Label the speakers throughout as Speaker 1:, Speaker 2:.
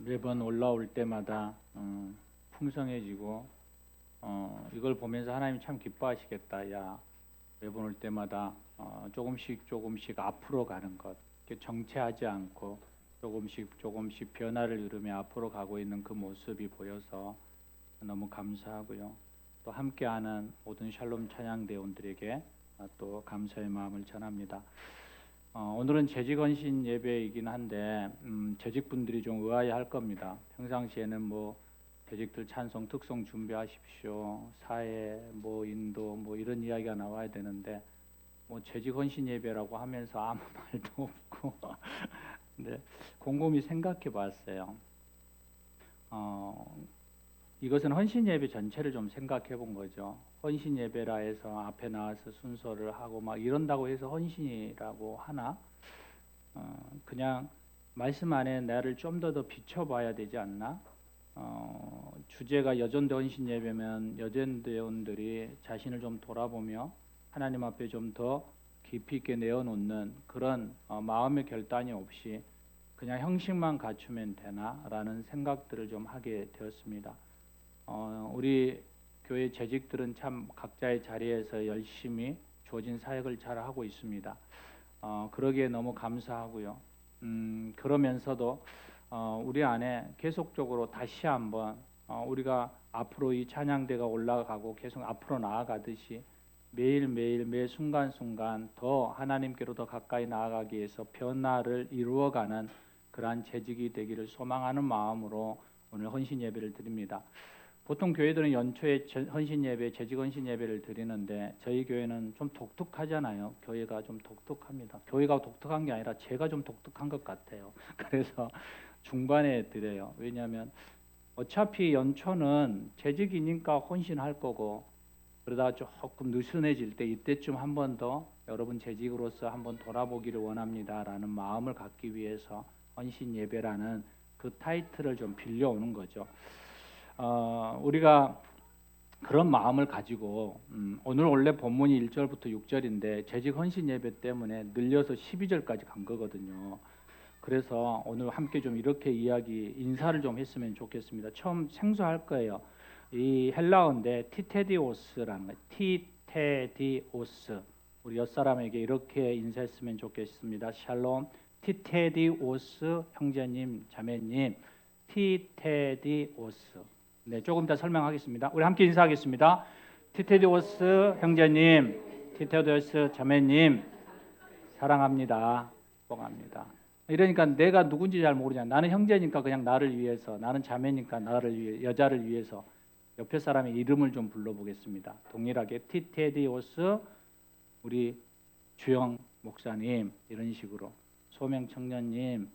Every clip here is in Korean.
Speaker 1: 매번 올라올 때마다 풍성해지고 이걸 보면서 하나님이 참 기뻐하시겠다. 야, 매번 올 때마다 조금씩 앞으로 가는 것, 이렇게 정체하지 않고 조금씩 변화를 이루며 앞으로 가고 있는 그 모습이 보여서 너무 감사하고요. 또 함께하는 모든 샬롬 찬양대원들에게 또 감사의 마음을 전합니다. 오늘은 재직헌신 예배이긴 한데 재직분들이 좀 의아해할 겁니다. 평상시에는 뭐 재직들 찬송 특송 준비하십시오, 사회 인도 이런 이야기가 나와야 되는데 재직헌신 예배라고 하면서 아무 말도 없고 근데 곰곰이 생각해 봤어요. 이것은 헌신 예배 전체를 좀 생각해 본 거죠. 헌신 예배라 해서 앞에 나와서 순서를 하고 이런다고 해서 헌신이라고 하나? 그냥 말씀 안에 나를 좀 더 비춰봐야 되지 않나? 주제가 여전대 헌신 예배면 여전대원들이 자신을 좀 돌아보며 하나님 앞에 좀 더 깊이 있게 내어놓는 그런 마음의 결단이 없이 그냥 형식만 갖추면 되나라는 생각들을 좀 하게 되었습니다. 우리 교회 재직들은 참 각자의 자리에서 열심히 주어진 사역을 잘 하고 있습니다. 그러기에 너무 감사하고요. 그러면서도 우리 안에 계속적으로 다시 한번 우리가 앞으로 이 찬양대가 올라가고 계속 앞으로 나아가듯이 매일매일 매 순간순간 더 하나님께로 더 가까이 나아가기 위해서 변화를 이루어가는 그러한 재직이 되기를 소망하는 마음으로 오늘 헌신 예배를 드립니다. 보통 교회들은 연초에 헌신 예배, 재직 헌신 예배를 드리는데 저희 교회는 좀 독특하잖아요. 교회가 좀 독특합니다. 교회가 독특한 게 아니라 제가 좀 독특한 것 같아요. 그래서 중반에 드려요. 왜냐하면 어차피 연초는 재직이니까 헌신할 거고 그러다 조금 느슨해질 때 이때쯤 한 번 더 여러분 재직으로서 한번 돌아보기를 원합니다라는 마음을 갖기 위해서 헌신 예배라는 그 타이틀을 좀 빌려오는 거죠. 우리가 그런 마음을 가지고 오늘 원래 본문이 1절부터 6절인데 재직 헌신 예배 때문에 늘려서 12절까지 간 거거든요. 그래서 오늘 함께 좀 이렇게 인사를 좀 했으면 좋겠습니다. 처음 생소할 거예요. 이 헬라어인데 티테디오스라는 거예요. 티테디오스. 우리 옆사람에게 이렇게 인사했으면 좋겠습니다. 샬롬. 티테디오스 형제님, 자매님. 티테디오스. 네, 조금 더 설명하겠습니다. 우리 함께 인사하겠습니다. 티테디오스 형제님, 티테디오스 자매님, 사랑합니다. 복합니다. 이러니까 내가 누군지 잘 모르잖아. 나는 형제니까 그냥 나를 위해서, 나는 자매니까 나를 위해, 여자를 위해서 옆에 사람의 이름을 좀 불러보겠습니다. 동일하게 티테디오스 우리 주영 목사님 이런 식으로 소명 청년님,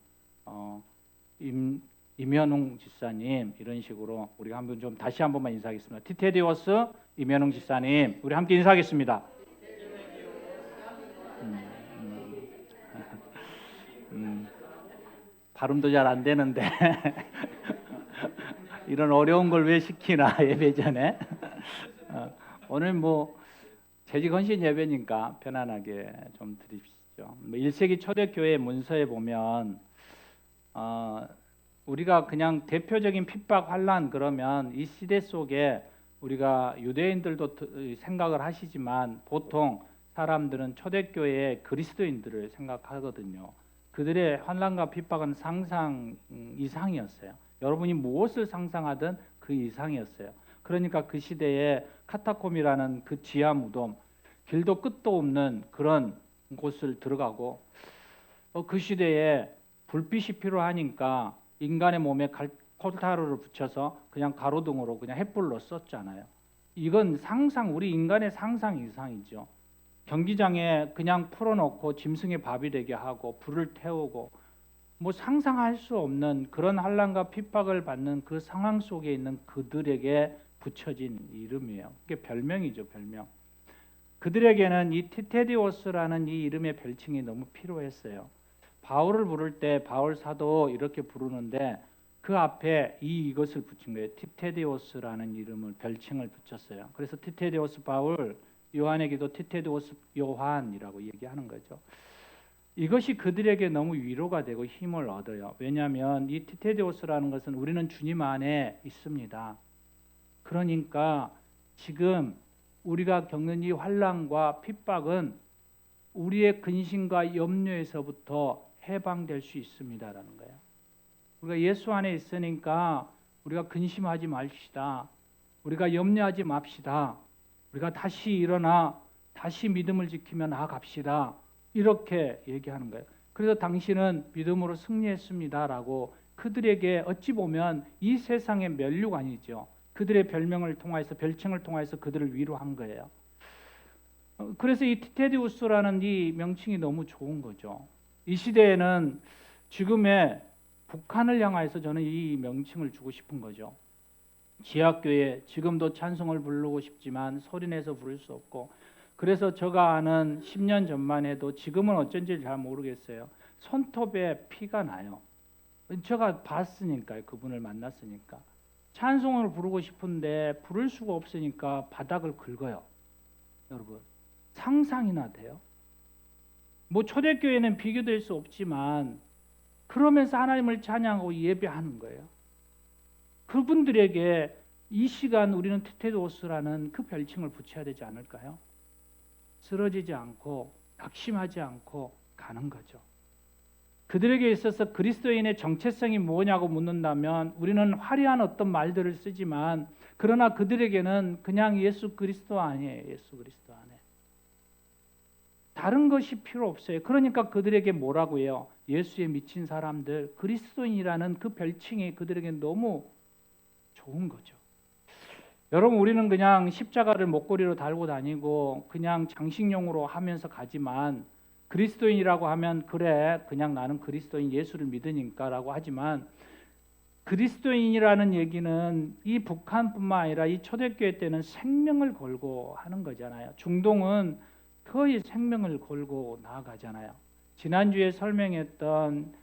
Speaker 1: 임현웅 집사님 이런 식으로 우리가 한번 좀 다시 한 번만 인사하겠습니다. 티테디오스 임현웅 집사님 우리 함께 인사하겠습니다. 발음도 잘 안 되는데 이런 어려운 걸 왜 시키나 예배 전에. 오늘 재직 헌신 예배니까 편안하게 좀 드립시죠. 1세기 초대교회 문서에 보면 우리가 그냥 대표적인 핍박 환란 그러면 이 시대 속에 우리가 유대인들도 생각을 하시지만 보통 사람들은 초대교회의 그리스도인들을 생각하거든요. 그들의 환란과 핍박은 상상 이상이었어요. 여러분이 무엇을 상상하든 그 이상이었어요. 그러니까 그 시대에 카타콤이라는 그 지하 무덤, 길도 끝도 없는 그런 곳을 들어가고 그 시대에 불빛이 필요하니까 인간의 몸에 콜타르를 붙여서 그냥 가로등으로 그냥 햇불로 썼잖아요. 이건 우리 인간의 상상 이상이죠. 경기장에 그냥 풀어놓고 짐승의 밥이 되게 하고 불을 태우고 상상할 수 없는 그런 환난과 핍박을 받는 그 상황 속에 있는 그들에게 붙여진 이름이에요. 그게 별명이죠, 별명. 그들에게는 이 티테디오스라는 이 이름의 별칭이 너무 필요했어요. 바울을 부를 때 바울 사도 이렇게 부르는데 그 앞에 이것을 붙인 거예요. 티테디오스라는 이름을 별칭을 붙였어요. 그래서 티테디오스 바울, 요한의 기도 티테디오스 요한이라고 얘기하는 거죠. 이것이 그들에게 너무 위로가 되고 힘을 얻어요. 왜냐하면 이 티테데오스라는 것은 우리는 주님 안에 있습니다. 그러니까 지금 우리가 겪는 이 환난과 핍박은 우리의 근심과 염려에서부터 해방될 수 있습니다라는 거예요. 우리가 예수 안에 있으니까 우리가 근심하지 맙시다. 우리가 염려하지 맙시다. 우리가 다시 일어나 다시 믿음을 지키며 나아갑시다. 이렇게 얘기하는 거예요. 그래서 당신은 믿음으로 승리했습니다라고 그들에게 어찌 보면 이 세상의 면류관이죠. 그들의 별명을 통해서 별칭을 통해서 그들을 위로한 거예요. 그래서 이 티테디우스라는 이 명칭이 너무 좋은 거죠. 이 시대에는 지금의 북한을 향해서 저는 이 명칭을 주고 싶은 거죠. 지하교회 지금도 찬송을 부르고 싶지만 소리내서 부를 수 없고, 그래서 제가 아는 10년 전만 해도 지금은 어쩐지 잘 모르겠어요. 손톱에 피가 나요. 제가 봤으니까요. 그분을 만났으니까. 찬송을 부르고 싶은데 부를 수가 없으니까 바닥을 긁어요. 여러분 상상이나 돼요? 뭐 초대교회는 비교될 수 없지만 그러면서 하나님을 찬양하고 예배하는 거예요. 그분들에게 이 시간 우리는 티테도스라는 그 별칭을 붙여야 되지 않을까요? 쓰러지지 않고 낙심하지 않고 가는 거죠. 그들에게 있어서 그리스도인의 정체성이 뭐냐고 묻는다면 우리는 화려한 어떤 말들을 쓰지만 그러나 그들에게는 그냥 예수 그리스도 아니에요. 예수 그리스도 안에 다른 것이 필요 없어요. 그러니까 그들에게 뭐라고 해요? 예수에 미친 사람들, 그리스도인이라는 그 별칭이 그들에게 너무 좋은 거죠. 여러분 우리는 그냥 십자가를 목걸이로 달고 다니고 그냥 장식용으로 하면서 가지만 그리스도인이라고 하면 그래 그냥 나는 그리스도인 예수를 믿으니까라고 하지만 그리스도인이라는 얘기는 이 북한뿐만 아니라 이 초대교회 때는 생명을 걸고 하는 거잖아요. 중동은 거의 생명을 걸고 나아가잖아요. 지난주에 설명했던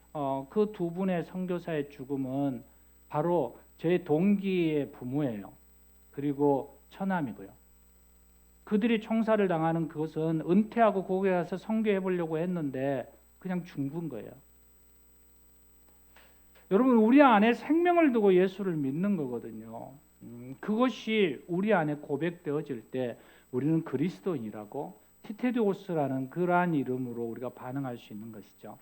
Speaker 1: 그 두 분의 선교사의 죽음은 바로 제 동기의 부모예요. 그리고 처남이고요. 그들이 총살을 당하는 그것은 은퇴하고 거기에 가서 선교해 보려고 했는데 그냥 죽은 거예요. 여러분 우리 안에 생명을 두고 예수를 믿는 거거든요. 그것이 우리 안에 고백되어질 때 우리는 그리스도인이라고 티테디오스라는 그러한 이름으로 우리가 반응할 수 있는 것이죠.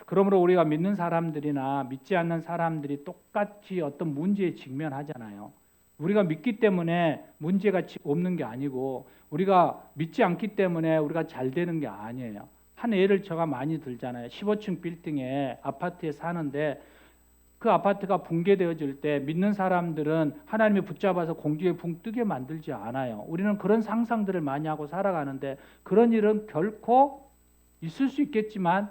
Speaker 1: 그러므로 우리가 믿는 사람들이나 믿지 않는 사람들이 똑같이 어떤 문제에 직면하잖아요. 우리가 믿기 때문에 문제가 없는 게 아니고 우리가 믿지 않기 때문에 우리가 잘 되는 게 아니에요. 한 예를 제가 많이 들잖아요. 15층 빌딩에 아파트에 사는데 그 아파트가 붕괴되어질 때 믿는 사람들은 하나님이 붙잡아서 공중에 붕 뜨게 만들지 않아요. 우리는 그런 상상들을 많이 하고 살아가는데 그런 일은 결코 있을 수 있겠지만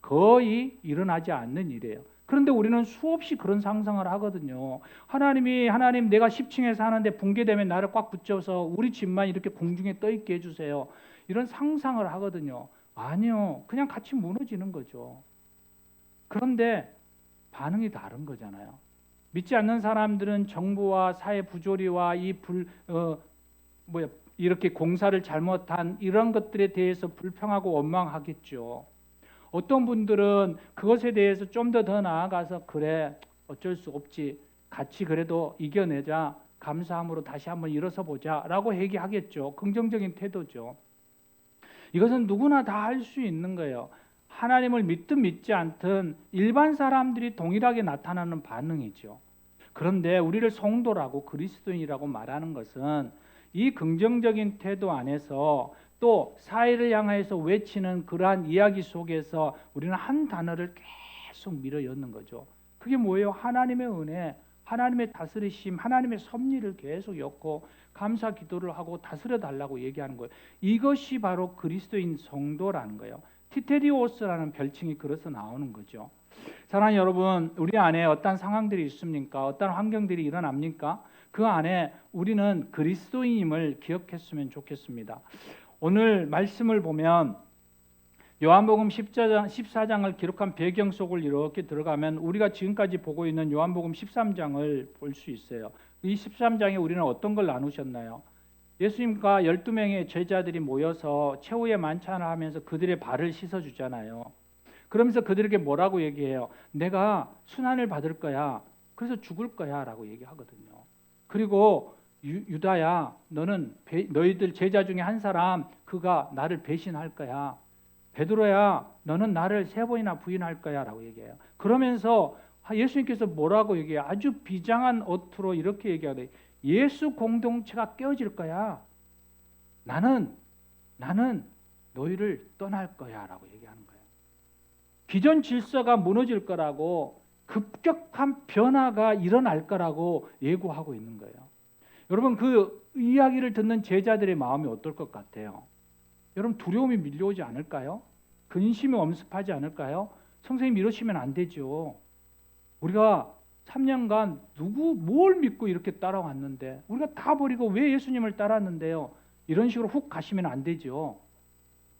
Speaker 1: 거의 일어나지 않는 일이에요. 그런데 우리는 수없이 그런 상상을 하거든요. 하나님 내가 10층에 사는데 붕괴되면 나를 꽉 붙여서 우리 집만 이렇게 공중에 떠 있게 해주세요. 이런 상상을 하거든요. 아니요. 그냥 같이 무너지는 거죠. 그런데 반응이 다른 거잖아요. 믿지 않는 사람들은 정부와 사회 부조리와 이렇게 공사를 잘못한 이런 것들에 대해서 불평하고 원망하겠죠. 어떤 분들은 그것에 대해서 좀 더 나아가서 그래 어쩔 수 없지 같이 그래도 이겨내자 감사함으로 다시 한번 일어서 보자라고 얘기하겠죠. 긍정적인 태도죠. 이것은 누구나 다 할 수 있는 거예요. 하나님을 믿든 믿지 않든 일반 사람들이 동일하게 나타나는 반응이죠. 그런데 우리를 성도라고 그리스도인이라고 말하는 것은 이 긍정적인 태도 안에서 또 사회를 향해서 외치는 그러한 이야기 속에서 우리는 한 단어를 계속 밀어 엿는 거죠. 그게 뭐예요? 하나님의 은혜, 하나님의 다스리심, 하나님의 섭리를 계속 엮고 감사 기도를 하고 다스려 달라고 얘기하는 거예요. 이것이 바로 그리스도인 성도라는 거예요. 티테디오스라는 별칭이 그래서 나오는 거죠. 사랑하는 여러분, 우리 안에 어떤 상황들이 있습니까? 어떤 환경들이 일어납니까? 그 안에 우리는 그리스도인임을 기억했으면 좋겠습니다. 오늘 말씀을 보면 요한복음 14장을 기록한 배경 속을 이렇게 들어가면 우리가 지금까지 보고 있는 요한복음 13장을 볼 수 있어요. 이 13장에 우리는 어떤 걸 나누셨나요? 예수님과 12명의 제자들이 모여서 최후의 만찬을 하면서 그들의 발을 씻어주잖아요. 그러면서 그들에게 뭐라고 얘기해요? 내가 순환을 받을 거야. 그래서 죽을 거야 라고 얘기하거든요. 그리고 유다야, 너는 너희들 제자 중에 한 사람, 그가 나를 배신할 거야. 베드로야, 너는 나를 3번이나 부인할 거야 라고 얘기해요. 그러면서 예수님께서 뭐라고 얘기해요? 아주 비장한 어투로 이렇게 얘기하되, 예수 공동체가 깨어질 거야. 나는 너희를 떠날 거야 라고 얘기하는 거예요. 기존 질서가 무너질 거라고, 급격한 변화가 일어날 거라고 예고하고 있는 거예요. 여러분, 그 이야기를 듣는 제자들의 마음이 어떨 것 같아요? 여러분, 두려움이 밀려오지 않을까요? 근심이 엄습하지 않을까요? 선생님, 이러시면 안 되죠. 우리가 3년간 뭘 믿고 이렇게 따라왔는데, 우리가 다 버리고 왜 예수님을 따랐는데요? 이런 식으로 훅 가시면 안 되죠.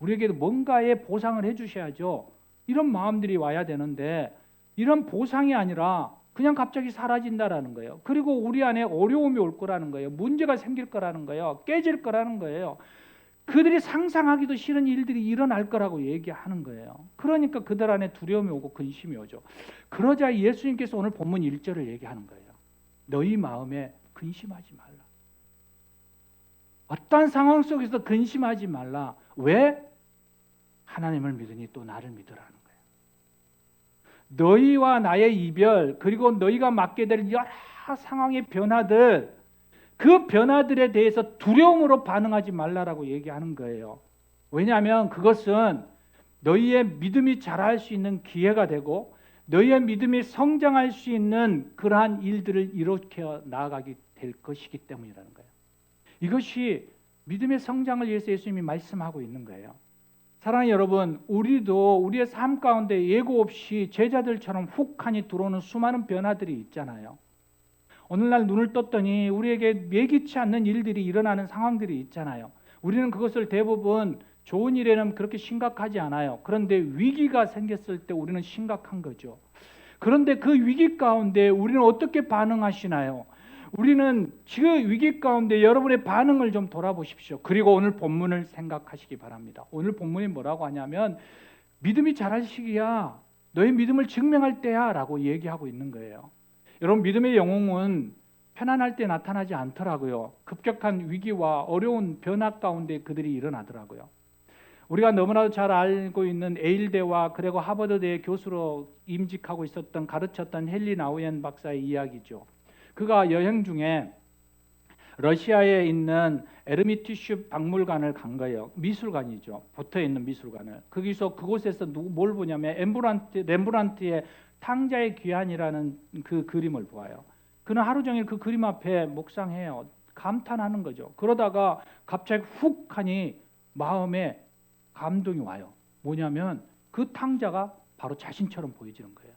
Speaker 1: 우리에게도 뭔가의 보상을 해주셔야죠. 이런 마음들이 와야 되는데, 이런 보상이 아니라 그냥 갑자기 사라진다라는 거예요. 그리고 우리 안에 어려움이 올 거라는 거예요. 문제가 생길 거라는 거예요. 깨질 거라는 거예요. 그들이 상상하기도 싫은 일들이 일어날 거라고 얘기하는 거예요. 그러니까 그들 안에 두려움이 오고 근심이 오죠. 그러자 예수님께서 오늘 본문 1절을 얘기하는 거예요. 너희 마음에 근심하지 말라. 어떠한 상황 속에서 근심하지 말라. 왜? 하나님을 믿으니 또 나를 믿으라는 거예요. 너희와 나의 이별, 그리고 너희가 맞게 될 여러 상황의 변화들, 그 변화들에 대해서 두려움으로 반응하지 말라라고 얘기하는 거예요. 왜냐하면 그것은 너희의 믿음이 자랄 수 있는 기회가 되고, 너희의 믿음이 성장할 수 있는 그러한 일들을 일으켜 나아가게 될 것이기 때문이라는 거예요. 이것이 믿음의 성장을 위해서 예수님이 말씀하고 있는 거예요. 사랑하는 여러분, 우리도 우리의 삶 가운데 예고 없이 제자들처럼 훅하니 들어오는 수많은 변화들이 있잖아요. 오늘날 눈을 떴더니 우리에게 예기치 않는 일들이 일어나는 상황들이 있잖아요. 우리는 그것을 대부분 좋은 일에는 그렇게 심각하지 않아요. 그런데 위기가 생겼을 때 우리는 심각한 거죠. 그런데 그 위기 가운데 우리는 어떻게 반응하시나요? 우리는 지금 위기 가운데 여러분의 반응을 좀 돌아보십시오. 그리고 오늘 본문을 생각하시기 바랍니다. 오늘 본문이 뭐라고 하냐면, 믿음이 자랄 시기야, 너의 믿음을 증명할 때야 라고 얘기하고 있는 거예요. 여러분, 믿음의 영웅은 편안할 때 나타나지 않더라고요. 급격한 위기와 어려운 변화 가운데 그들이 일어나더라고요. 우리가 너무나도 잘 알고 있는 에일대와 그리고 하버드대 교수로 임직하고 있었던, 가르쳤던 헨리 나우엔 박사의 이야기죠. 그가 여행 중에 러시아에 있는 에르미티슈 박물관을 간 거예요. 미술관이죠. 붙어있는 미술관을. 거기서 그곳에서 뭘 보냐면 렘브란트의 탕자의 귀환이라는 그 그림을 보아요. 그는 하루 종일 그 그림 앞에 묵상해요. 감탄하는 거죠. 그러다가 갑자기 훅 하니 마음에 감동이 와요. 뭐냐면 그 탕자가 바로 자신처럼 보여지는 거예요.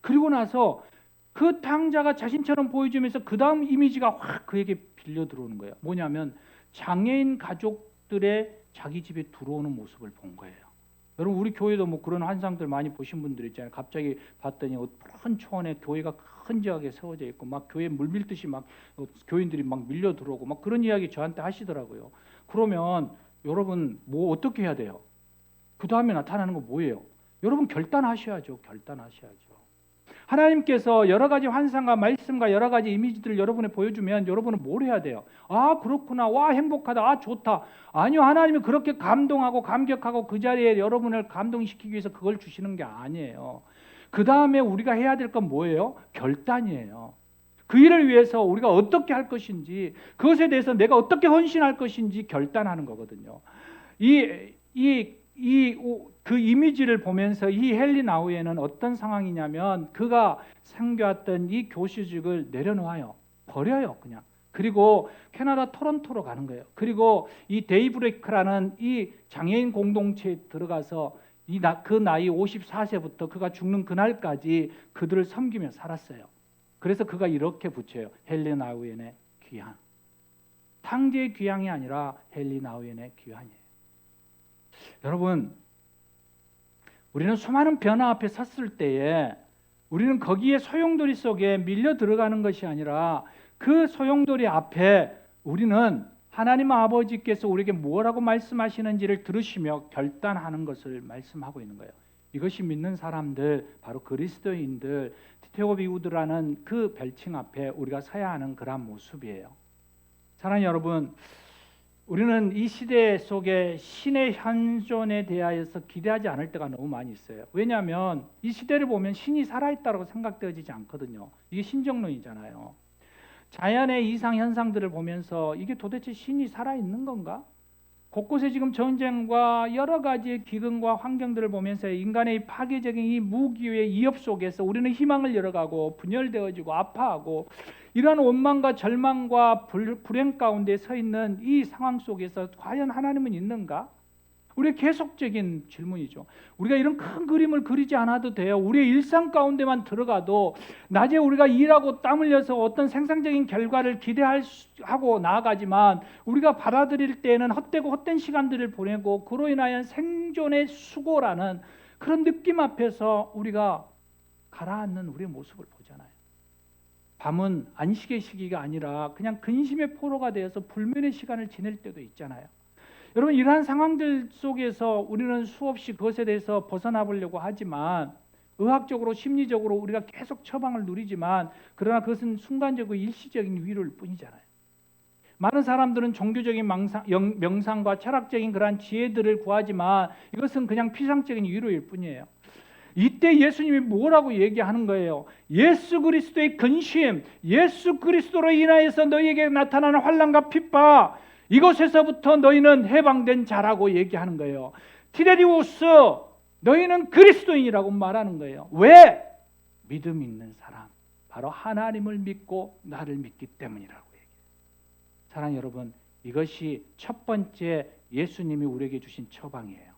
Speaker 1: 그리고 나서 그 탕자가 자신처럼 보여주면서 그 다음 이미지가 확 그에게 빌려 들어오는 거예요. 뭐냐면 장애인 가족들의 자기 집에 들어오는 모습을 본 거예요. 여러분, 우리 교회도 뭐 그런 환상들 많이 보신 분들 있잖아요. 갑자기 봤더니 큰 초원에 교회가 큰지하게 세워져 있고 막 교회 물밀듯이 막 교인들이 막 밀려 들어오고 막 그런 이야기 저한테 하시더라고요. 그러면 여러분 뭐 어떻게 해야 돼요? 그 다음에 나타나는 거 뭐예요? 여러분 결단하셔야죠. 결단하셔야죠. 하나님께서 여러 가지 환상과 말씀과 여러 가지 이미지들을 여러분에 보여주면 여러분은 뭘 해야 돼요? 아, 그렇구나. 와, 행복하다. 아, 좋다. 아니요, 하나님이 그렇게 감동하고 감격하고 그 자리에 여러분을 감동시키기 위해서 그걸 주시는 게 아니에요. 그 다음에 우리가 해야 될 건 뭐예요? 결단이에요. 그 일을 위해서 우리가 어떻게 할 것인지, 그것에 대해서 내가 어떻게 헌신할 것인지 결단하는 거거든요. 그 이미지를 보면서 이 헨리 나우엔은 어떤 상황이냐면, 그가 상교했던 이 교수직을 내려놓아요. 버려요, 그냥. 그리고 캐나다 토론토로 가는 거예요. 그리고 이 데이브레이크라는 이 장애인 공동체에 들어가서 그 나이 54세부터 그가 죽는 그날까지 그들을 섬기며 살았어요. 그래서 그가 이렇게 붙여요. 헨리 나우엔의 귀환. 탕제의 귀환이 아니라 헨리 나우엔의 귀환이에요. 여러분, 우리는 수많은 변화 앞에 섰을 때에 우리는 거기에 소용돌이 속에 밀려 들어가는 것이 아니라 그 소용돌이 앞에 우리는 하나님 아버지께서 우리에게 뭐라고 말씀하시는지를 들으시며 결단하는 것을 말씀하고 있는 거예요. 이것이 믿는 사람들, 바로 그리스도인들, 테오비우드라는 그 별칭 앞에 우리가 서야 하는 그러한 모습이에요. 사랑하는 여러분, 우리는 이 시대 속에 신의 현존에 대하여서 기대하지 않을 때가 너무 많이 있어요. 왜냐하면 이 시대를 보면 신이 살아있다고 생각되어지지 않거든요. 이게 신정론이잖아요. 자연의 이상 현상들을 보면서 이게 도대체 신이 살아있는 건가? 곳곳에 지금 전쟁과 여러 가지의 기근과 환경들을 보면서 인간의 파괴적인 이 무기의 위협 속에서 우리는 희망을 잃어가고 분열되어지고 아파하고 이러한 원망과 절망과 불행 가운데 서 있는 이 상황 속에서 과연 하나님은 있는가? 우리의 계속적인 질문이죠. 우리가 이런 큰 그림을 그리지 않아도 돼요. 우리의 일상 가운데만 들어가도 낮에 우리가 일하고 땀 흘려서 어떤 생산적인 결과를 기대하고 나아가지만 우리가 받아들일 때에는 헛되고 헛된 시간들을 보내고 그로 인하여 생존의 수고라는 그런 느낌 앞에서 우리가 가라앉는 우리의 모습을 보잖아요. 밤은 안식의 시기가 아니라 그냥 근심의 포로가 되어서 불면의 시간을 지낼 때도 있잖아요. 여러분, 이러한 상황들 속에서 우리는 수없이 그것에 대해서 벗어나 보려고 하지만 의학적으로 심리적으로 우리가 계속 처방을 누리지만 그러나 그것은 순간적이고 일시적인 위로일 뿐이잖아요. 많은 사람들은 종교적인 명상과 철학적인 그러한 지혜들을 구하지만 이것은 그냥 피상적인 위로일 뿐이에요. 이때 예수님이 뭐라고 얘기하는 거예요? 예수 그리스도의 근심, 예수 그리스도로 인하여서 너희에게 나타나는 환난과 핍박, 이곳에서부터 너희는 해방된 자라고 얘기하는 거예요. 티레디우스, 너희는 그리스도인이라고 말하는 거예요. 왜? 믿음 있는 사람, 바로 하나님을 믿고 나를 믿기 때문이라고 얘기해요. 사랑하는 여러분, 이것이 첫 번째 예수님이 우리에게 주신 처방이에요.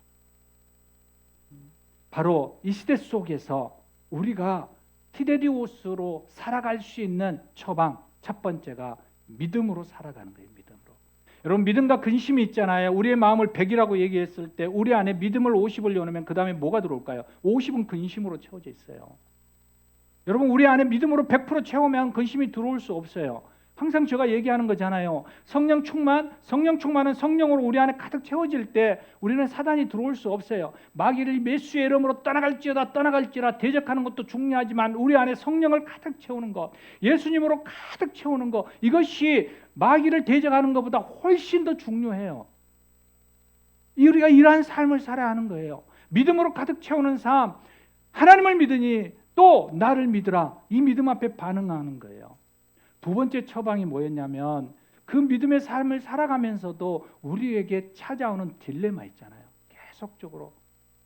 Speaker 1: 바로 이 시대 속에서 우리가 티레디우스로 살아갈 수 있는 처방, 첫 번째가 믿음으로 살아가는 거예요. 믿음으로. 여러분, 믿음과 근심이 있잖아요. 우리의 마음을 100이라고 얘기했을 때 우리 안에 믿음을 50을 넣으면 그 다음에 뭐가 들어올까요? 50은 근심으로 채워져 있어요. 여러분, 우리 안에 믿음으로 100% 채우면 근심이 들어올 수 없어요. 항상 제가 얘기하는 거잖아요. 성령 충만은 성령으로 우리 안에 가득 채워질 때 우리는 사단이 들어올 수 없어요. 마귀를 예수의 이름으로 떠나갈지라 대적하는 것도 중요하지만 우리 안에 성령을 가득 채우는 것, 예수님으로 가득 채우는 것, 이것이 마귀를 대적하는 것보다 훨씬 더 중요해요. 우리가 이러한 삶을 살아야 하는 거예요. 믿음으로 가득 채우는 삶, 하나님을 믿으니 또 나를 믿으라, 이 믿음 앞에 반응하는 거예요. 두 번째 처방이 뭐였냐면 그 믿음의 삶을 살아가면서도 우리에게 찾아오는 딜레마 있잖아요. 계속적으로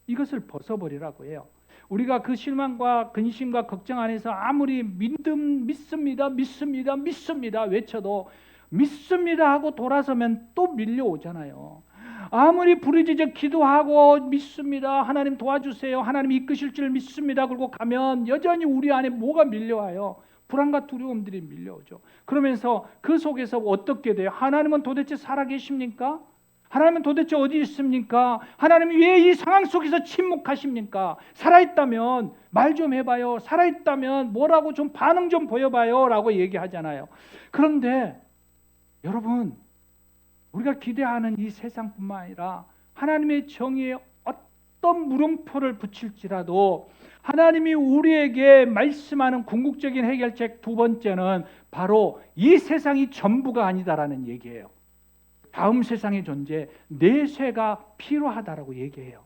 Speaker 1: 이것을 벗어버리라고 해요. 우리가 그 실망과 근심과 걱정 안에서 아무리 믿습니다 외쳐도 믿습니다 하고 돌아서면 또 밀려오잖아요. 아무리 부르짖어 기도하고 믿습니다, 하나님 도와주세요, 하나님 이끄실 줄 믿습니다 그러고 가면 여전히 우리 안에 뭐가 밀려와요? 불안과 두려움들이 밀려오죠. 그러면서 그 속에서 어떻게 돼요? 하나님은 도대체 살아계십니까? 하나님은 도대체 어디 있습니까? 하나님이 왜 이 상황 속에서 침묵하십니까? 살아있다면 말 좀 해봐요. 살아있다면 뭐라고 좀 반응 좀 보여봐요 라고 얘기하잖아요. 그런데 여러분, 우리가 기대하는 이 세상뿐만 아니라 하나님의 정의에 어떤 물음표를 붙일지라도 하나님이 우리에게 말씀하는 궁극적인 해결책 두 번째는 바로 이 세상이 전부가 아니다라는 얘기예요. 다음 세상의 존재, 내세가 필요하다라고 얘기해요.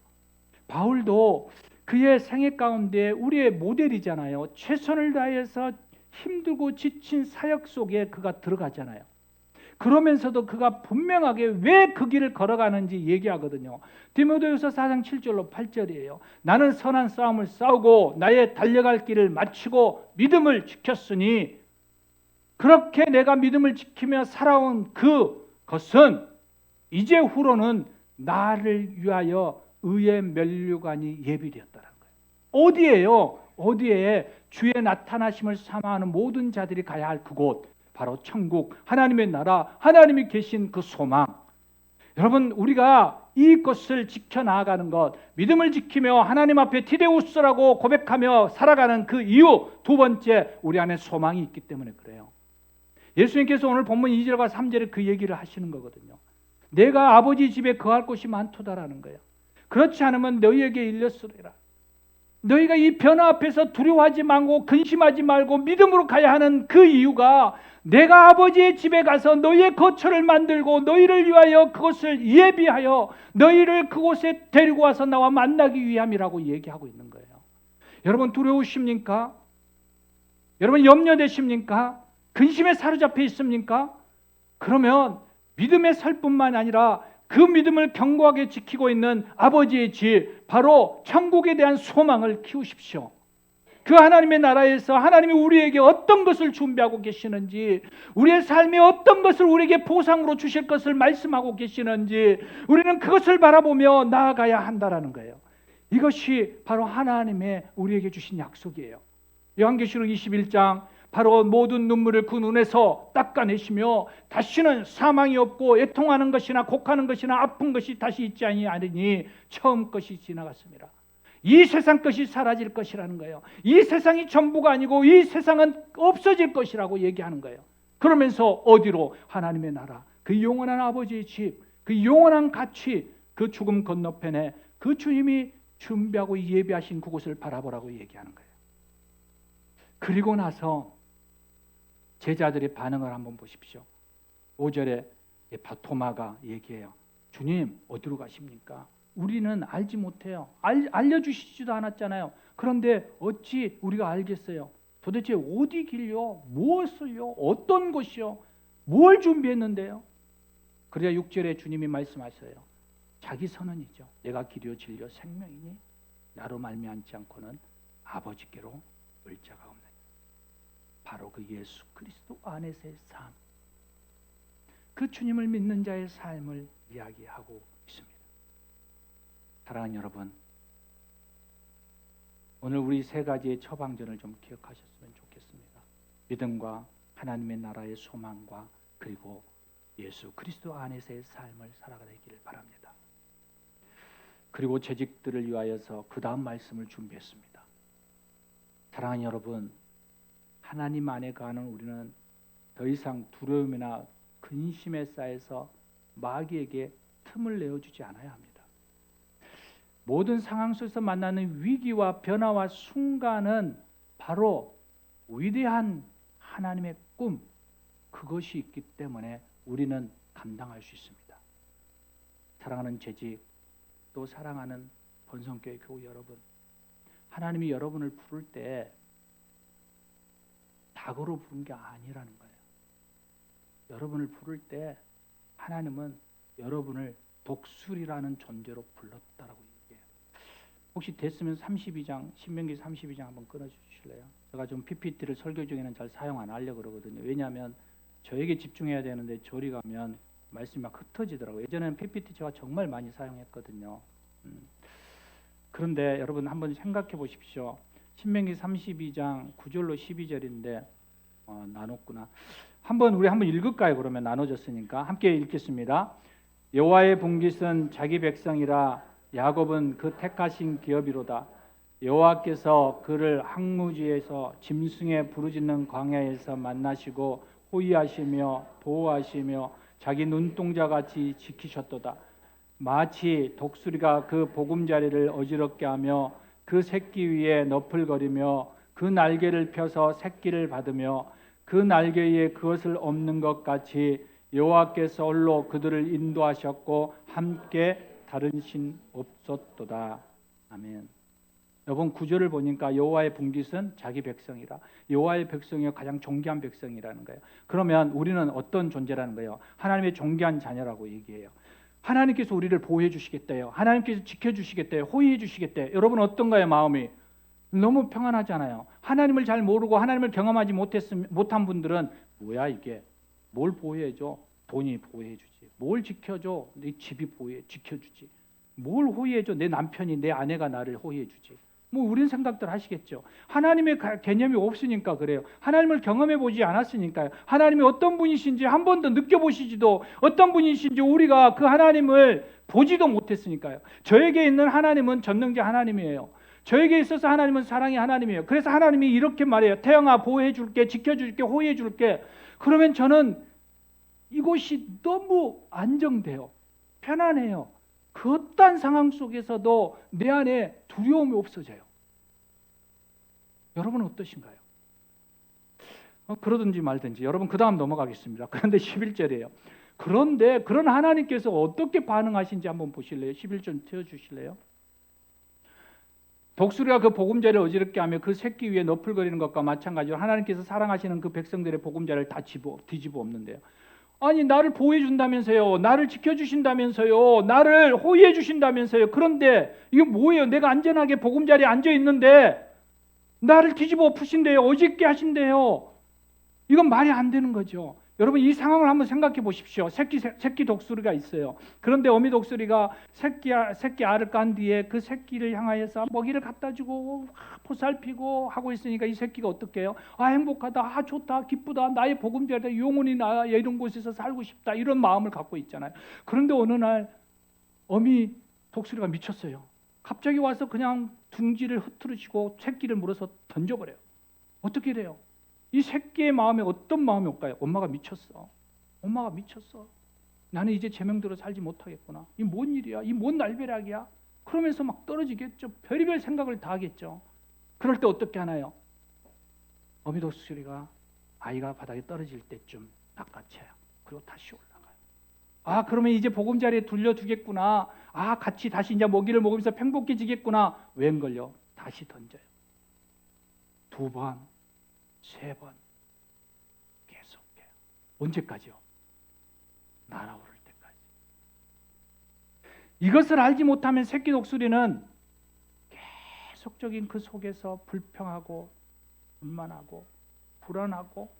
Speaker 1: 바울도 그의 생애 가운데 우리의 모델이잖아요. 최선을 다해서 힘들고 지친 사역 속에 그가 들어가잖아요. 그러면서도 그가 분명하게 왜 그 길을 걸어가는지 얘기하거든요. 디모데후서 4장 7절로 8절이에요. 나는 선한 싸움을 싸우고 나의 달려갈 길을 마치고 믿음을 지켰으니 그렇게 내가 믿음을 지키며 살아온 그것은 이제 후로는 나를 위하여 의의 면류관이 예비되었다는 거예요. 어디에요? 어디에 주의 나타나심을 사모하는 모든 자들이 가야 할 그곳, 바로 천국, 하나님의 나라, 하나님이 계신 그 소망. 여러분, 우리가 이것을 지켜나가는 것, 믿음을 지키며 하나님 앞에 티데우스라고 고백하며 살아가는 그 이유, 두 번째, 우리 안에 소망이 있기 때문에 그래요. 예수님께서 오늘 본문 2절과 3절에 그 얘기를 하시는 거거든요. 내가 아버지 집에 거할 곳이 많도다라는 거예요. 그렇지 않으면 너희에게 일렀으리라. 너희가 이 변화 앞에서 두려워하지 말고 근심하지 말고 믿음으로 가야 하는 그 이유가 내가 아버지의 집에 가서 너희의 거처를 만들고 너희를 위하여 그것을 예비하여 너희를 그곳에 데리고 와서 나와 만나기 위함이라고 얘기하고 있는 거예요. 여러분 두려우십니까? 여러분 염려되십니까? 근심에 사로잡혀 있습니까? 그러면 믿음에 설 뿐만 아니라 그 믿음을 견고하게 지키고 있는 아버지의 집, 바로 천국에 대한 소망을 키우십시오. 그 하나님의 나라에서 하나님이 우리에게 어떤 것을 준비하고 계시는지, 우리의 삶에 어떤 것을 우리에게 보상으로 주실 것을 말씀하고 계시는지 우리는 그것을 바라보며 나아가야 한다라는 거예요. 이것이 바로 하나님의 우리에게 주신 약속이에요. 요한계시록 21장, 바로 모든 눈물을 그 눈에서 닦아내시며 다시는 사망이 없고 애통하는 것이나 곡하는 것이나 아픈 것이 다시 있지 아니하니 처음 것이 지나갔습니다. 이 세상 것이 사라질 것이라는 거예요. 이 세상이 전부가 아니고 이 세상은 없어질 것이라고 얘기하는 거예요. 그러면서 어디로? 하나님의 나라, 그 영원한 아버지의 집, 그 영원한 가치, 그 죽음 건너편에 그 주님이 준비하고 예비하신 그곳을 바라보라고 얘기하는 거예요. 그리고 나서 제자들의 반응을 한번 보십시오. 5절에 토마가 얘기해요. 주님 어디로 가십니까? 우리는 알지 못해요. 알려주시지도 않았잖아요. 그런데 어찌 우리가 알겠어요? 도대체 어디 길요? 무엇을요? 어떤 곳이요? 뭘 준비했는데요? 그래야 6절에 주님이 말씀하셔요. 자기 선언이죠. 내가 길이요 진리요 생명이니 나로 말미암지 않고는 아버지께로 올 자가 없느니라. 바로 그 예수 그리스도 안에서의 삶, 그 주님을 믿는 자의 삶을 이야기하고 있습니다. 사랑하는 여러분, 오늘 우리 세 가지의 처방전을 좀 기억하셨으면 좋겠습니다. 믿음과 하나님의 나라의 소망과 그리고 예수 그리스도 안에서의 삶을 살아가기를 바랍니다. 그리고 재직들을 위하여서 그 다음 말씀을 준비했습니다. 사랑하는 여러분, 하나님 안에 가는 우리는 더 이상 두려움이나 근심에 쌓여서 마귀에게 틈을 내어주지 않아야 합니다. 모든 상황 속에서 만나는 위기와 변화와 순간은 바로 위대한 하나님의 꿈, 그것이 있기 때문에 우리는 감당할 수 있습니다. 사랑하는 재직, 또 사랑하는 본성교회 교우 여러분, 하나님이 여러분을 부를 때 닭으로 부른 게 아니라는 거예요. 여러분을 부를 때 하나님은 여러분을 독수리라는 존재로 불렀다라고 얘기해요. 혹시 됐으면 32장, 신명기 32장 한번 끊어주실래요? 제가 좀 PPT를 설교 중에는 잘 사용 안 하려고 그러거든요. 왜냐하면 저에게 집중해야 되는데 저리 가면 말씀이 막 흩어지더라고요. 예전에는 PPT 제가 정말 많이 사용했거든요. 그런데 여러분 한번 생각해 보십시오. 신명기 32장 9절로 12절인데 나눴구나. 우리 한번 읽을까요? 그러면 나눠졌으니까 함께 읽겠습니다. 여호와의 분깃은 자기 백성이라 야곱은 그 택하신 기업이로다. 여호와께서 그를 항무지에서 짐승의 부르짖는 광야에서 만나시고 호위하시며 보호하시며 자기 눈동자같이 지키셨도다. 마치 독수리가 그 보금자리를 어지럽게 하며 그 새끼 위에 너풀거리며 그 날개를 펴서 새끼를 받으며 그 날개 위에 그것을 엎는 것 같이 여호와께서 홀로 그들을 인도하셨고 함께 다른 신 없었도다. 아멘. 여러분 9절을 보니까 여호와의 분깃은 자기 백성이라, 여호와의 백성이 가장 존귀한 백성이라는 거예요. 그러면 우리는 어떤 존재라는 거예요? 하나님의 존귀한 자녀라고 얘기해요. 하나님께서 우리를 보호해 주시겠대요. 하나님께서 지켜주시겠대요. 호의해 주시겠대요. 여러분 어떤가요? 마음이 너무 평안하잖아요. 하나님을 잘 모르고 하나님을 경험하지 못한 분들은 뭐야 이게? 뭘 보호해줘? 돈이 보호해주지. 뭘 지켜줘? 내 집이 지켜주지. 뭘 호의해줘? 내 남편이, 내 아내가 나를 호의해주지. 뭐 우린 생각들 하시겠죠. 하나님의 개념이 없으니까 그래요. 하나님을 경험해 보지 않았으니까요. 하나님이 어떤 분이신지 한 번도 느껴보시지도, 어떤 분이신지 우리가 그 하나님을 보지도 못했으니까요. 저에게 있는 하나님은 전능자 하나님이에요. 저에게 있어서 하나님은 사랑의 하나님이에요. 그래서 하나님이 이렇게 말해요. 태영아 보호해 줄게, 지켜줄게, 호의해 줄게. 그러면 저는 이곳이 너무 안정돼요. 편안해요. 그 어떤 상황 속에서도 내 안에 두려움이 없어져요. 여러분은 어떠신가요? 그러든지 말든지. 여러분 그 다음 넘어가겠습니다. 그런데 11절이에요. 그런데 그런 하나님께서 어떻게 반응하신지 한번 보실래요? 11절 띄워주실래요? 독수리가 그 보금자리를 어지럽게 하며 그 새끼 위에 너풀거리는 것과 마찬가지로 하나님께서 사랑하시는 그 백성들의 보금자리를 다 뒤집어 엎는데요. 아니 나를 보호해 준다면서요. 나를 지켜주신다면서요. 나를 호의해 주신다면서요. 그런데 이거 뭐예요? 내가 안전하게 보금자리에 앉아 있는데 나를 뒤집어 엎으신대요. 어지럽게 하신대요. 이건 말이 안 되는 거죠. 여러분 이 상황을 한번 생각해 보십시오. 새끼 독수리가 있어요. 그런데 어미 독수리가 새끼 알을 깐 뒤에 그 새끼를 향하여서 먹이를 갖다 주고 보살피고 하고 있으니까 이 새끼가 어떻게 해요? 아 행복하다, 아 좋다, 기쁘다, 나의 보금자리다, 영원히 나 이런 곳에서 살고 싶다 이런 마음을 갖고 있잖아요. 그런데 어느 날 어미 독수리가 미쳤어요. 갑자기 와서 그냥 둥지를 흐트러지고 새끼를 물어서 던져버려요. 어떻게 돼요? 이 새끼의 마음에 어떤 마음이 올까요? 엄마가 미쳤어. 엄마가 미쳤어. 나는 이제 제명대로 살지 못하겠구나. 이 뭔 일이야? 이 뭔 날벼락이야? 그러면서 막 떨어지겠죠. 별의별 생각을 다 하겠죠. 그럴 때 어떻게 하나요? 어미 독수리가 아이가 바닥에 떨어질 때쯤 낚아채요. 그리고 다시 올라가요. 아 그러면 이제 보금자리에 둘러두겠구나. 아 같이 다시 이제 먹이를 먹으면서 행복해지겠구나. 웬걸요? 다시 던져요. 2번, 3번 계속해요. 언제까지요? 날아오를 때까지. 이것을 알지 못하면 새끼 독수리는 계속적인 그 속에서 불평하고 불만하고 불안하고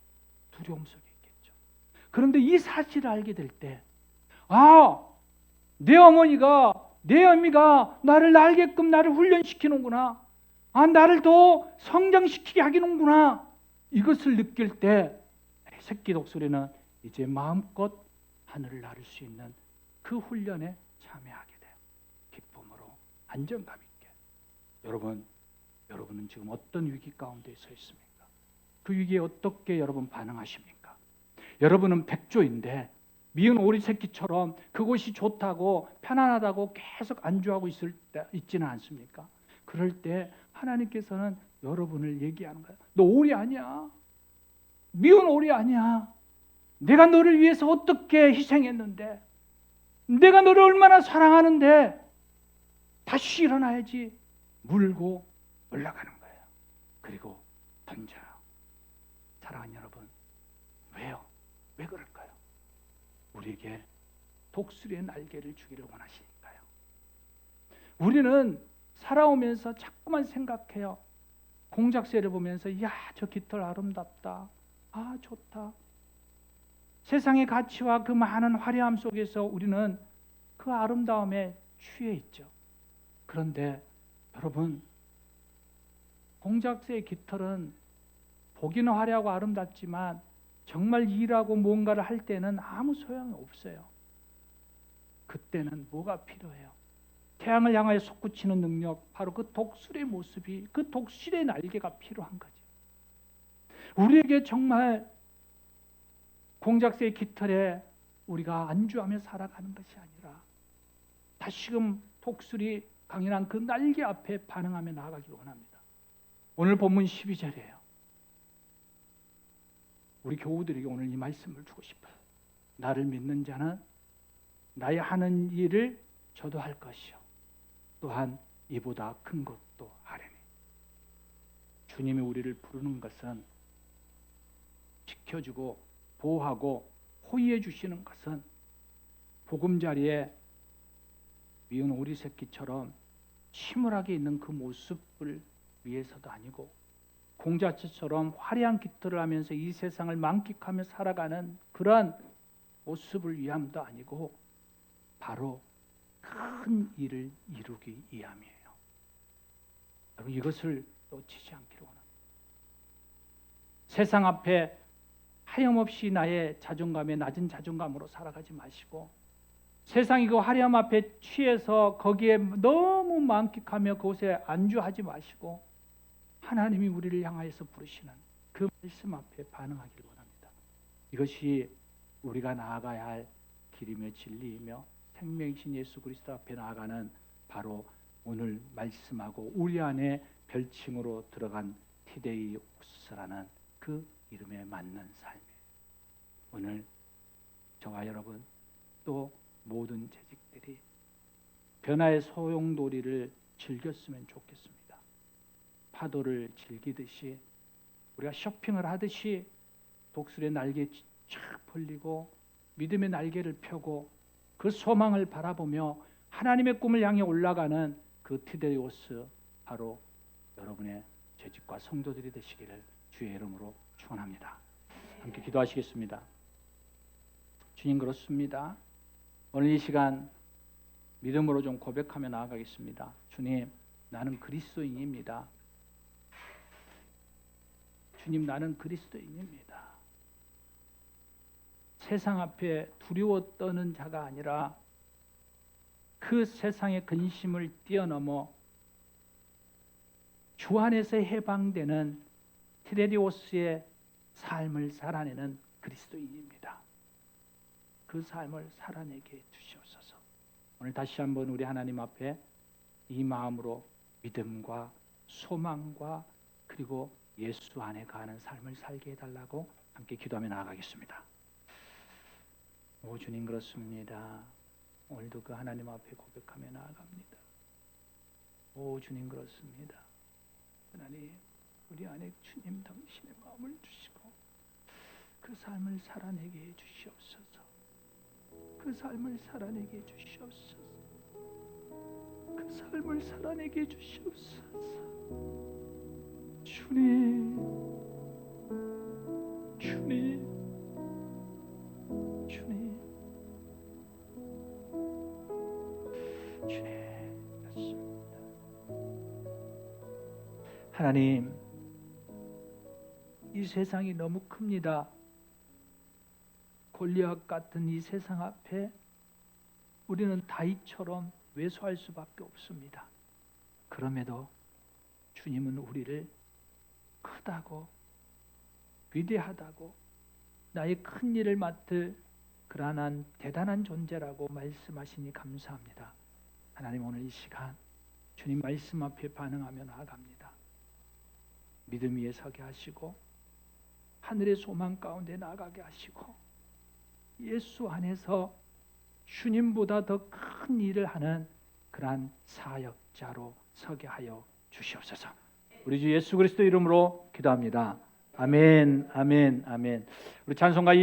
Speaker 1: 두려움 속에 있겠죠. 그런데 이 사실을 알게 될 때, 아, 내 어머니가, 내 어미가 나를 날게끔 나를 훈련시키는구나. 아, 나를 더 성장시키게 하기는구나. 이것을 느낄 때 새끼 독수리는 이제 마음껏 하늘을 나를 수 있는 그 훈련에 참여하게 돼요. 기쁨으로 안정감 있게. 여러분은 지금 어떤 위기 가운데 서 있습니까? 그 위기에 어떻게 여러분 반응하십니까? 여러분은 백조인데 미운 오리 새끼처럼 그곳이 좋다고 편안하다고 계속 안주하고 있지는 않습니까? 그럴 때 하나님께서는 여러분을 얘기하는 거예요. 너 오리 아니야. 미운 오리 아니야. 내가 너를 위해서 어떻게 희생했는데, 내가 너를 얼마나 사랑하는데 다시 일어나야지. 물고 올라가는 거예요. 그리고 던져요. 사랑하는 여러분, 왜요? 왜 그럴까요? 우리에게 독수리의 날개를 주기를 원하시니까요. 우리는 살아오면서 자꾸만 생각해요. 공작새를 보면서 야, 저 깃털 아름답다. 아, 좋다. 세상의 가치와 그 많은 화려함 속에서 우리는 그 아름다움에 취해 있죠. 그런데 여러분, 공작새의 깃털은 보기는 화려하고 아름답지만 정말 일하고 뭔가를 할 때는 아무 소용이 없어요. 그때는 뭐가 필요해요? 태양을 향하여 솟구치는 능력, 바로 그 독수리의 모습이, 그 독수리의 날개가 필요한 거죠. 우리에게 정말 공작새의 깃털에 우리가 안주하며 살아가는 것이 아니라 다시금 독수리 강인한 그 날개 앞에 반응하며 나아가기 원합니다. 오늘 본문 12절이에요. 우리 교우들에게 오늘 이 말씀을 주고 싶어요. 나를 믿는 자는 나의 하는 일을 저도 할 것이요, 또한 이보다 큰 것도 하리니. 주님이 우리를 부르는 것은, 지켜주고 보호하고 호의해 주시는 것은 보금자리에 미운 오리 새끼처럼 침울하게 있는 그 모습을 위해서도 아니고, 공작새처럼 화려한 깃털을 하면서 이 세상을 만끽하며 살아가는 그러한 모습을 위함도 아니고, 바로 큰 일을 이루기 위함이에요. 여러분, 이것을 놓치지 않기를 원합니다. 세상 앞에 하염없이 나의 자존감에 낮은 자존감으로 살아가지 마시고, 세상이 그 화려함 앞에 취해서 거기에 너무 만끽하며 그곳에 안주하지 마시고, 하나님이 우리를 향하여서 부르시는 그 말씀 앞에 반응하기를 원합니다. 이것이 우리가 나아가야 할 길이며 진리이며 생명이신 예수 그리스도 앞에 나아가는 바로 오늘 말씀하고 우리 안에 별칭으로 들어간 티데이오스라는 그 이름에 맞는 삶이에요. 오늘 저와 여러분 또 모든 재직들이 변화의 소용돌이를 즐겼으면 좋겠습니다. 파도를 즐기듯이 우리가 쇼핑을 하듯이 독수리의 날개 쫙 펼리고 믿음의 날개를 펴고 그 소망을 바라보며 하나님의 꿈을 향해 올라가는 그 티데이오스 바로 여러분의 재직과 성도들이 되시기를 주의 이름으로 축원합니다. 함께 기도하시겠습니다. 주님, 그렇습니다. 오늘 이 시간 믿음으로 좀 고백하며 나아가겠습니다. 주님, 나는 그리스도인입니다. 주님, 나는 그리스도인입니다. 세상 앞에 두려워 떠는 자가 아니라 그 세상의 근심을 뛰어넘어 주 안에서 해방되는 티데리오스의 삶을 살아내는 그리스도인입니다. 그 삶을 살아내게 주시옵소서. 오늘 다시 한번 우리 하나님 앞에 이 마음으로 믿음과 소망과 그리고 예수 안에 가는 삶을 살게 해달라고 함께 기도하며 나아가겠습니다. 오 주님, 그렇습니다. 오늘도 그 하나님 앞에 고백하며 나아갑니다. 오 주님, 그렇습니다. 하나님, 우리 안에 주님 당신의 마음을 주시고 그 삶을 살아내게 해 주시옵소서. 그 삶을 살아내게 해 주시옵소서. 그 삶을 살아내게 해 주시옵소서. 주님, 주님, 주님, 주님, 그렇습니다. 하나님, 이 세상이 너무 큽니다. 골리앗 같은 이 세상 앞에 우리는 다윗처럼 왜소할 수밖에 없습니다. 그럼에도 주님은 우리를 크다고 위대하다고 나의 큰 일을 맡을 그러한 대단한 존재라고 말씀하시니 감사합니다. 하나님, 오늘 이 시간 주님 말씀 앞에 반응하며 나아갑니다. 믿음 위에 서게 하시고 하늘의 소망 가운데 나가게 하시고 예수 안에서 주님보다 더 큰 일을 하는 그러한 사역자로 서게 하여 주시옵소서. 우리 주 예수 그리스도 이름으로 기도합니다. 아멘, 아멘, 아멘. 우리 찬송가